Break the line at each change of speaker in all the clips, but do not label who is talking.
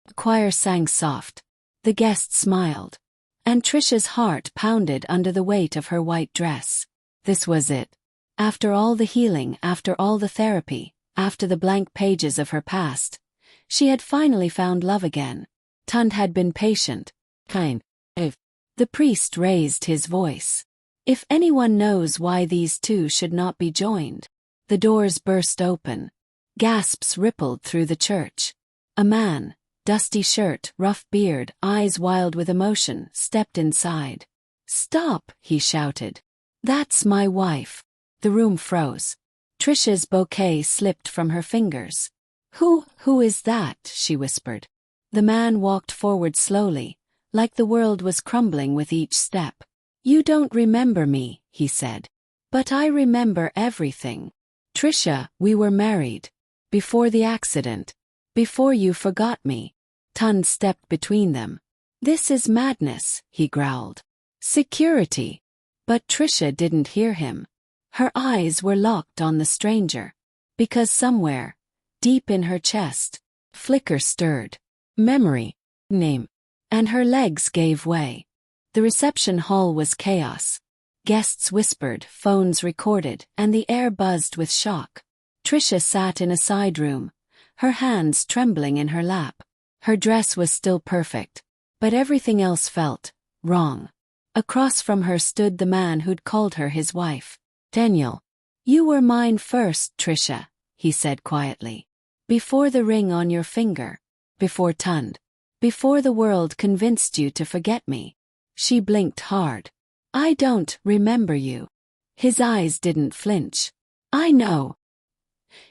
The choir sang soft. The guests smiled. And Trisha's heart pounded under the weight of her white dress. This was it. After all the healing, after all the therapy, after the blank pages of her past, she had finally found love again. Tund had been patient, kind. The priest raised his voice. If anyone knows why these two should not be joined. The doors burst open. Gasps rippled through the church. A man, dusty shirt, rough beard, eyes wild with emotion, stepped inside. "Stop," he shouted. "That's my wife." The room froze. Trisha's bouquet slipped from her fingers. Who is that?" she whispered. The man walked forward slowly, like the world was crumbling with each step. "You don't remember me," he said. "But I remember everything. Trisha, we were married. Before the accident. Before you forgot me." Tund stepped between them. "This is madness," he growled. "Security." But Trisha didn't hear him. Her eyes were locked on the stranger. Because somewhere, deep in her chest, flicker stirred. Memory. Name. And her legs gave way. The reception hall was chaos. Guests whispered, phones recorded, and the air buzzed with shock. Trisha sat in a side room, her hands trembling in her lap. Her dress was still perfect, but everything else felt wrong. Across from her stood the man who'd called her his wife. "Daniel. You were mine first, Trisha," he said quietly. "Before the ring on your finger. Before Tund. Before the world convinced you to forget me." She blinked hard. "I don't remember you." His eyes didn't flinch. "I know."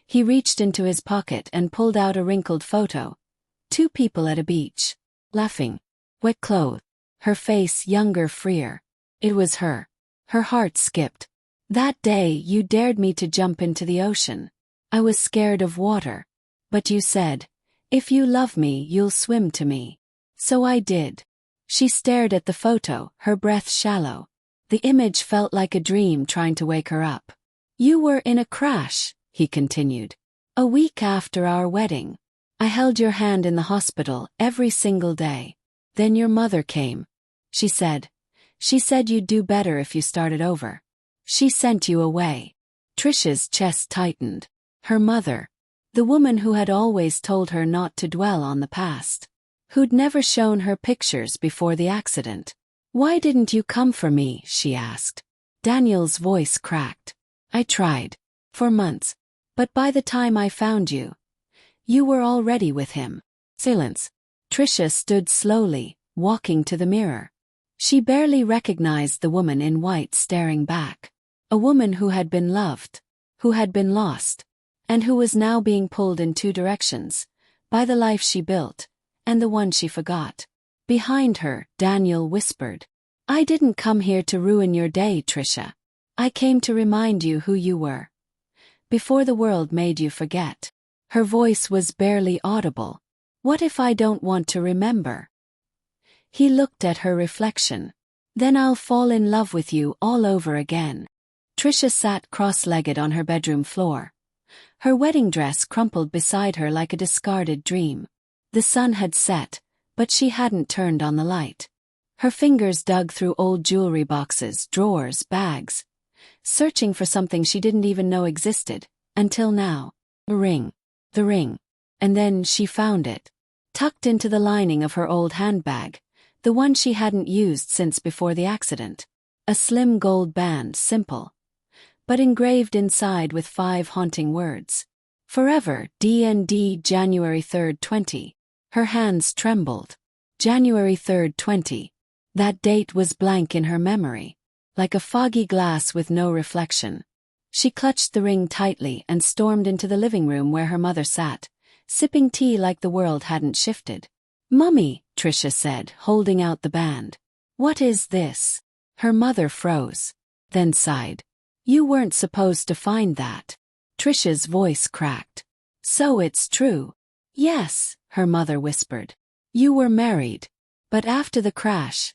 He reached into his pocket and pulled out a wrinkled photo. Two people at a beach. Laughing. Wet clothes. Her face younger, freer. It was her. Her heart skipped. "That day you dared me to jump into the ocean. I was scared of water. But you said, 'If you love me, you'll swim to me.' So I did." She stared at the photo, her breath shallow. The image felt like a dream trying to wake her up. "You were in a crash," he continued. "A week after our wedding. I held your hand in the hospital every single day. Then your mother came. She said you'd do better if you started over. She sent you away." Trisha's chest tightened. Her mother. The woman who had always told her not to dwell on the past. Who'd never shown her pictures before the accident. "Why didn't you come for me?" she asked. Daniel's voice cracked. "I tried. For months. But by the time I found you, you were already with him." Silence. Trisha stood slowly, walking to the mirror. She barely recognized the woman in white staring back. A woman who had been loved, who had been lost, and who was now being pulled in two directions, by the life she built, and the one she forgot. Behind her, Daniel whispered, "I didn't come here to ruin your day, Trisha. I came to remind you who you were. Before the world made you forget." Her voice was barely audible. "What if I don't want to remember?" He looked at her reflection. "Then I'll fall in love with you all over again." Trisha sat cross-legged on her bedroom floor. Her wedding dress crumpled beside her like a discarded dream. The sun had set, but she hadn't turned on the light. Her fingers dug through old jewelry boxes, drawers, bags, searching for something she didn't even know existed, until now. The ring. And then she found it. Tucked into the lining of her old handbag, the one she hadn't used since before the accident. A slim gold band, simple, but engraved inside with 5 haunting words. "Forever, D&D, January 3rd, 20. Her hands trembled. January 3rd, 20. That date was blank in her memory, like a foggy glass with no reflection. She clutched the ring tightly and stormed into the living room where her mother sat, sipping tea like the world hadn't shifted. "Mummy," Trisha said, holding out the band. "What is this?" Her mother froze, then sighed. "You weren't supposed to find that." Trisha's voice cracked. "So it's true." "Yes," her mother whispered. "You were married. But after the crash,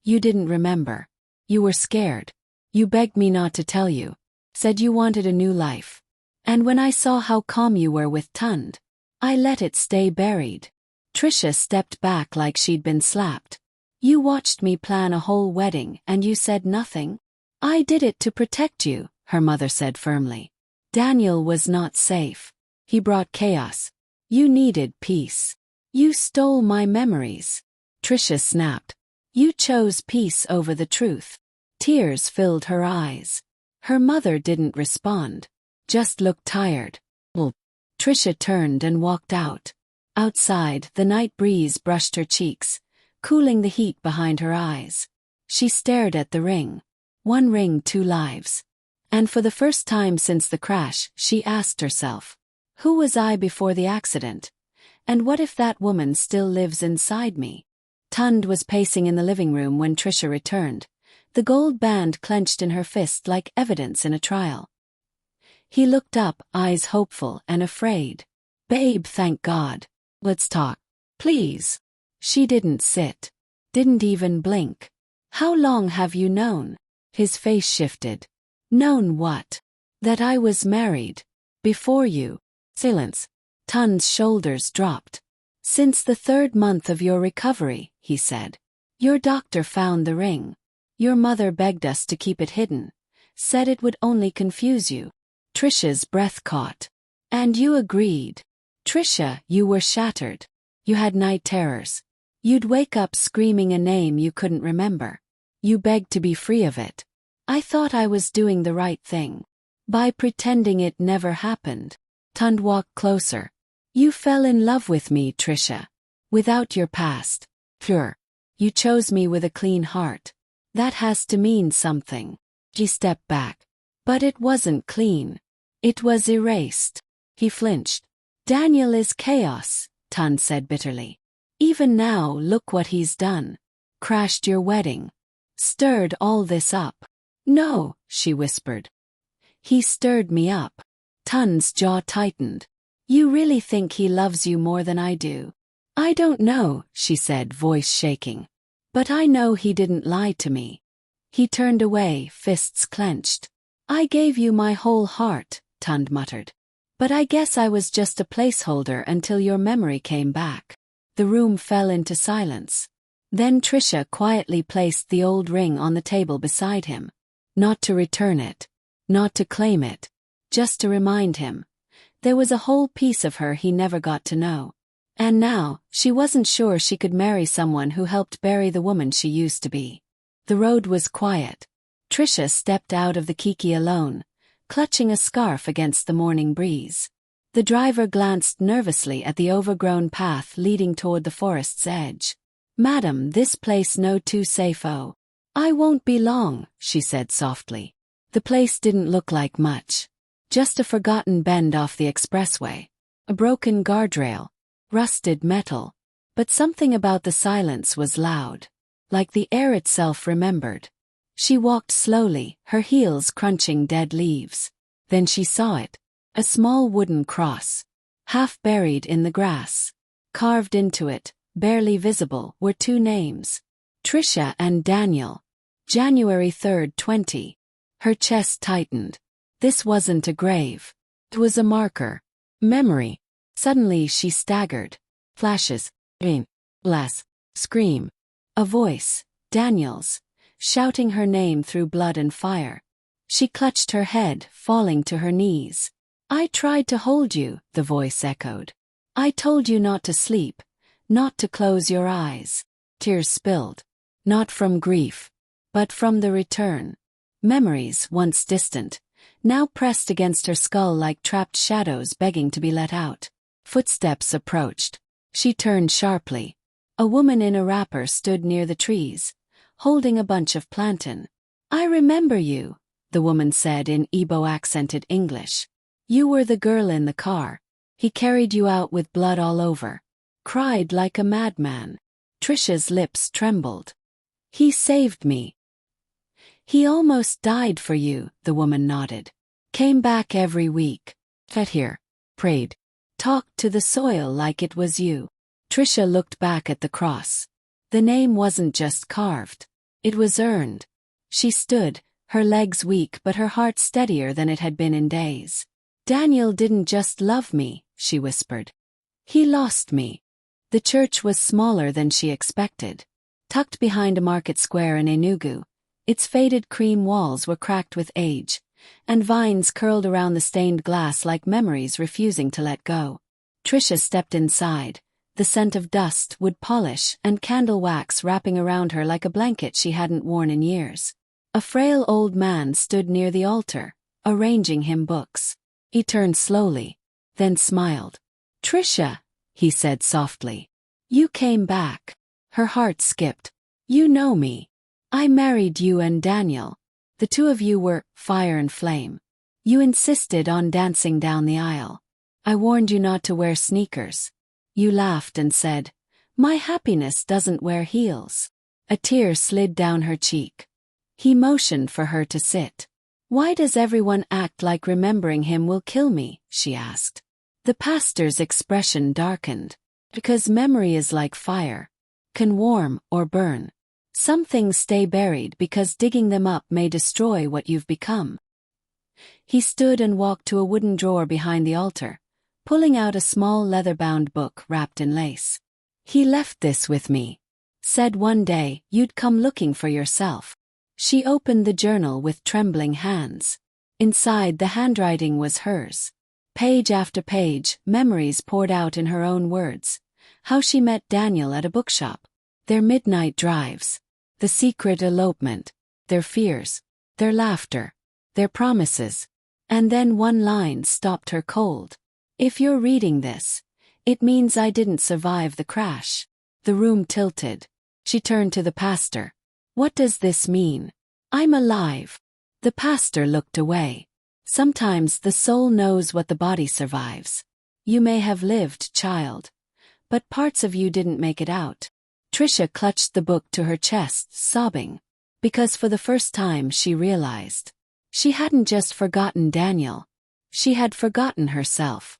you didn't remember. You were scared. You begged me not to tell you. Said you wanted a new life. And when I saw how calm you were with Tund, I let it stay buried." Trisha stepped back like she'd been slapped. You watched me plan a whole wedding and you said nothing? I did it to protect you, her mother said firmly. Daniel was not safe. He brought chaos. You needed peace. You stole my memories. Trisha snapped. You chose peace over the truth. Tears filled her eyes. Her mother didn't respond, just looked tired. Well, Trisha turned and walked out. Outside, the night breeze brushed her cheeks, cooling the heat behind her eyes. She stared at the ring. One ring, two lives. And for the first time since the crash, she asked herself, who was I before the accident? And what if that woman still lives inside me? Tund was pacing in the living room when Trisha returned, the gold band clenched in her fist like evidence in a trial. He looked up, eyes hopeful and afraid. Babe, thank God. Let's talk. Please. She didn't sit. Didn't even blink. How long have you known? His face shifted. Known what? That I was married. Before you. Silence. Tund's shoulders dropped. Since the 3rd month of your recovery, he said. Your doctor found the ring. Your mother begged us to keep it hidden. Said it would only confuse you. Trisha's breath caught. And you agreed. Trisha, you were shattered. You had night terrors. You'd wake up screaming a name you couldn't remember. You begged to be free of it. I thought I was doing the right thing. By pretending it never happened. Tund walked closer. You fell in love with me, Trisha. Without your past. Pure. You chose me with a clean heart. That has to mean something. She stepped back. But it wasn't clean. It was erased. He flinched. Daniel is chaos, Tund said bitterly. Even now, look what he's done. Crashed your wedding. Stirred all this up. No, she whispered. He stirred me up. Tund's jaw tightened. You really think he loves you more than I do? I don't know, she said, voice shaking. But I know he didn't lie to me. He turned away, fists clenched. I gave you my whole heart, Tund muttered. But I guess I was just a placeholder until your memory came back. The room fell into silence. Then Trisha quietly placed the old ring on the table beside him. Not to return it. Not to claim it. Just to remind him. There was a whole piece of her he never got to know. And now, she wasn't sure she could marry someone who helped bury the woman she used to be. The road was quiet. Trisha stepped out of the Kiki alone, clutching a scarf against the morning breeze. The driver glanced nervously at the overgrown path leading toward the forest's edge. Madam, this place no too safe. Oh. I won't be long, she said softly. The place didn't look like much. Just a forgotten bend off the expressway. A broken guardrail. Rusted metal. But something about the silence was loud. Like the air itself remembered. She walked slowly, her heels crunching dead leaves. Then she saw it. A small wooden cross. Half buried in the grass. Carved into it, barely visible, were two names. Trisha and Daniel. January 3rd, 20. Her chest tightened. This wasn't a grave. It was a marker. Memory. Suddenly she staggered. Flashes. Bless. Scream. A voice. Daniel's. Shouting her name through blood and fire. She clutched her head, falling to her knees. I tried to hold you, the voice echoed. I told you not to sleep. Not to close your eyes. Tears spilled. Not from grief. But from the return. Memories, once distant, now pressed against her skull like trapped shadows begging to be let out. Footsteps approached. She turned sharply. A woman in a wrapper stood near the trees, holding a bunch of plantain. I remember you, the woman said in Igbo-accented English. You were the girl in the car. He carried you out with blood all over. Cried like a madman. Trisha's lips trembled. He saved me. He almost died for you, the woman nodded. Came back every week. Sat here. Prayed. Talked to the soil like it was you. Trisha looked back at the cross. The name wasn't just carved. It was earned. She stood, her legs weak but her heart steadier than it had been in days. Daniel didn't just love me, she whispered. He lost me. The church was smaller than she expected. Tucked behind a market square in Enugu, its faded cream walls were cracked with age, and vines curled around the stained glass like memories refusing to let go. Trisha stepped inside, the scent of dust, wood polish, and candle wax wrapping around her like a blanket she hadn't worn in years. A frail old man stood near the altar, arranging hymn books. He turned slowly, then smiled. "Trisha," he said softly. "You came back." Her heart skipped. "You know me. I married you and Daniel. The two of you were fire and flame. You insisted on dancing down the aisle. I warned you not to wear sneakers. You laughed and said, 'My happiness doesn't wear heels.'" A tear slid down her cheek. He motioned for her to sit. "Why does everyone act like remembering him will kill me?" she asked. The pastor's expression darkened. "Because memory is like fire. Can warm or burn. Some things stay buried because digging them up may destroy what you've become." He stood and walked to a wooden drawer behind the altar, pulling out a small leather-bound book wrapped in lace. "He left this with me. Said one day you'd come looking for yourself." She opened the journal with trembling hands. Inside, the handwriting was hers. Page after page, memories poured out in her own words. How she met Daniel at a bookshop. Their midnight drives. The secret elopement. Their fears. Their laughter. Their promises. And then one line stopped her cold. "If you're reading this, it means I didn't survive the crash." The room tilted. She turned to the pastor. "What does this mean?" "I'm alive." The pastor looked away. "Sometimes the soul knows what the body survives. You may have lived, child. But parts of you didn't make it out." Trisha clutched the book to her chest, sobbing. Because for the first time she realized. She hadn't just forgotten Daniel. She had forgotten herself.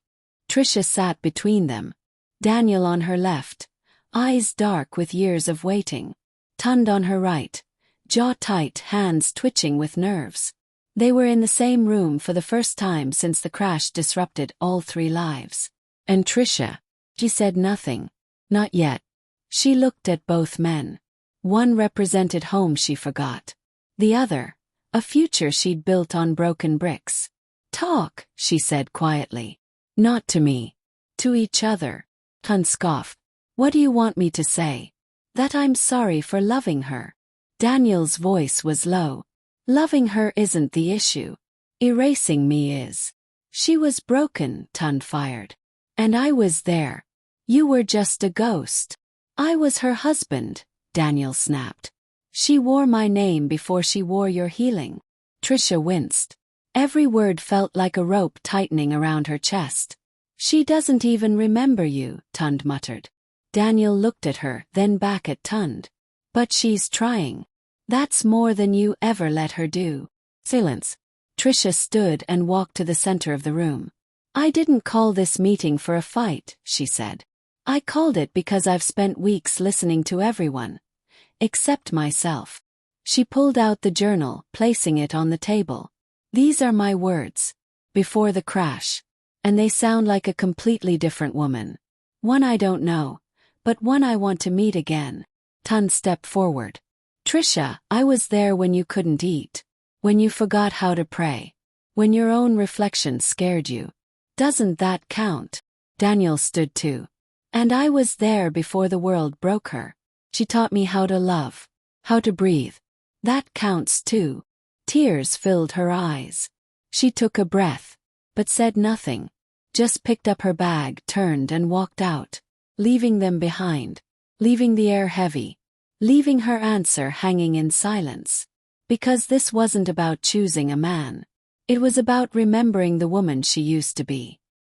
Trisha sat between them. Daniel on her left, eyes dark with years of waiting. Tund on her right, jaw tight, hands twitching with nerves. They were in the same room for the first time since the crash disrupted all three lives. And Trisha, she said nothing. Not yet. She looked at both men. One represented home she forgot. The other, a future she'd built on broken bricks. "Talk," she said quietly. "Not to me. To each other." Tund scoffed. "What do you want me to say? That I'm sorry for loving her." Daniel's voice was low. "Loving her isn't the issue. Erasing me is." "She was broken," Tund fired. "And I was there. You were just a ghost." "I was her husband," Daniel snapped. "She wore my name before she wore your healing." Trisha winced. Every word felt like a rope tightening around her chest. "She doesn't even remember you," Tund muttered. Daniel looked at her, then back at Tund. "But she's trying. That's more than you ever let her do." Silence. Trisha stood and walked to the center of the room. "I didn't call this meeting for a fight," she said. "I called it because I've spent weeks listening to everyone. Except myself." She pulled out the journal, placing it on the table. "These are my words. Before the crash. And they sound like a completely different woman. One I don't know, but one I want to meet again." Tund stepped forward. "Trisha, I was there when you couldn't eat. When you forgot how to pray. When your own reflection scared you. Doesn't that count?" Daniel stood too. "And I was there before the world broke her. She taught me how to love. How to breathe. That counts too." Tears filled her eyes. She took a breath, but said nothing. Just picked up her bag, turned and walked out. Leaving them behind. Leaving the air heavy. Leaving her answer hanging in silence. Because this wasn't about choosing a man. It was about remembering the woman she used to be.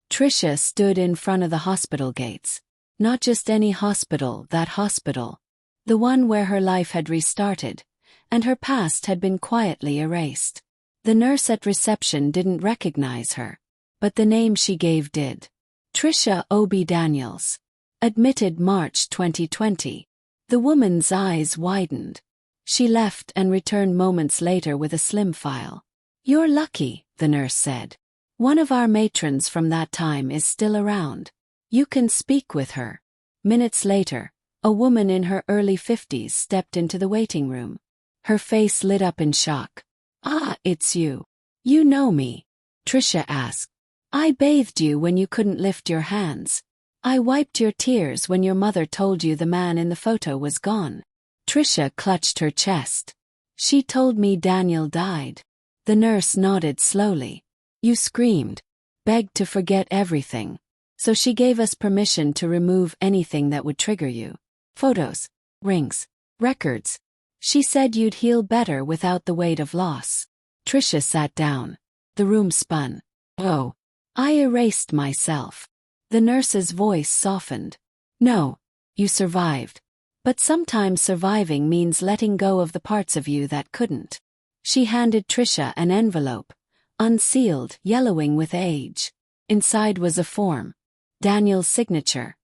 Trisha stood in front of the hospital gates. Not just any hospital, that hospital. The one where her life had restarted, and her past had been quietly erased. The nurse at reception didn't recognize her, but the name she gave did. Trisha O.B. Daniels. Admitted March 2020. The woman's eyes widened. She left and returned moments later with a slim file. "You're lucky," the nurse said. "One of our matrons from that time is still around. You can speak with her." Minutes later, a woman in her early 50s stepped into the waiting room. Her face lit up in shock. "Ah, it's you. You know me?" Trisha asked. "I bathed you when you couldn't lift your hands. I wiped your tears when your mother told you the man in the photo was gone." Trisha clutched her chest. "She told me Daniel died." The nurse nodded slowly. "You screamed, begged to forget everything. So she gave us permission to remove anything that would trigger you. Photos, rings, records. She said you'd heal better without the weight of loss." Trisha sat down. The room spun. "Oh. I erased myself." The nurse's voice softened. "No, you survived. But sometimes surviving means letting go of the parts of you that couldn't." She handed Trisha an envelope, unsealed, yellowing with age. Inside was a form. Daniel's signature,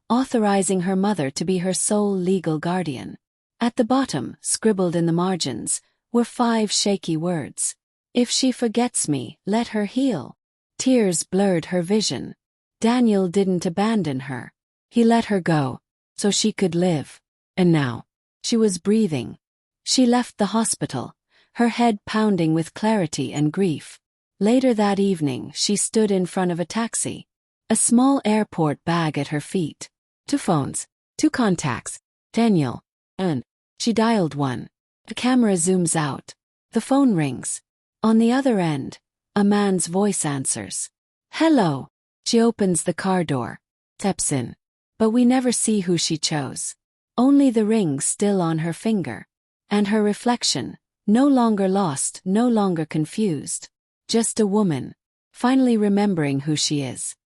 authorizing her mother to be her sole legal guardian. At the bottom, scribbled in the margins, were 5 shaky words. "If she forgets me, let her heal." Tears blurred her vision. Daniel didn't abandon her. He let her go, so she could live. And now, she was breathing. She left the hospital, her head pounding with clarity and grief. Later that evening, she stood in front of a taxi, a small airport bag at her feet. 2 phones, 2 contacts, Daniel, and she dialed one. The camera zooms out. The phone rings. On the other end, a man's voice answers. "Hello." She opens the car door, steps in. But we never see who she chose. Only the ring still on her finger. And her reflection, no longer lost, no longer confused. Just a woman, finally remembering who she is.